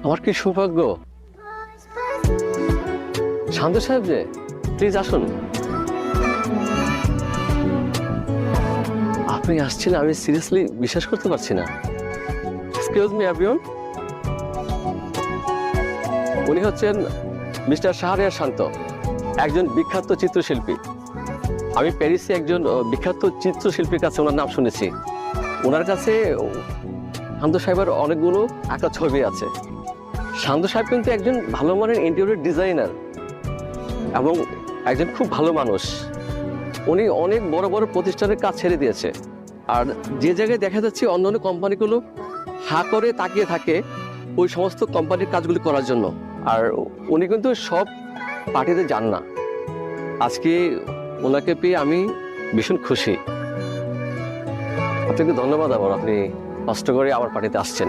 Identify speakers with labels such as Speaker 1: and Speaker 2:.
Speaker 1: আমার কি সৌভাগ্য। শান্ত সাহেব যে, প্লিজ আসুন। আপনি আসছেন, আমি সিরিয়াসলি বিশ্বাস করতে পারছি না। এক্সকিউজ মি এভরিওয়ান, উনি হচ্ছেন মিস্টার শাহরিয়ার শান্ত, একজন বিখ্যাত চিত্রশিল্পী। আমি প্যারিসে একজন বিখ্যাত চিত্রশিল্পীর কাছে ওনার নাম শুনেছি। ওনার কাছে শান্ত সাহেবের অনেকগুলো আঁকা ছবি আছে। শান্ত সাহেব কিন্তু একজন ভালো মানের ইন্টেরিয়র ডিজাইনার এবং একজন খুব ভালো মানুষ। উনি অনেক বড় বড় প্রতিষ্ঠানের কাজ ছেড়ে দিয়েছে, আর যে জায়গায় দেখা যাচ্ছে অন্যান্য কোম্পানিগুলো হা করে তাকিয়ে থাকে ওই সমস্ত কোম্পানির কাজগুলি করার জন্য, আর উনি কিন্তু সব পার্টিতে যান না। আজকে ওনাকে পেয়ে আমি ভীষণ খুশি। আপনাকে ধন্যবাদ আবার, আপনি কষ্ট করে আমার পার্টিতে আসছেন।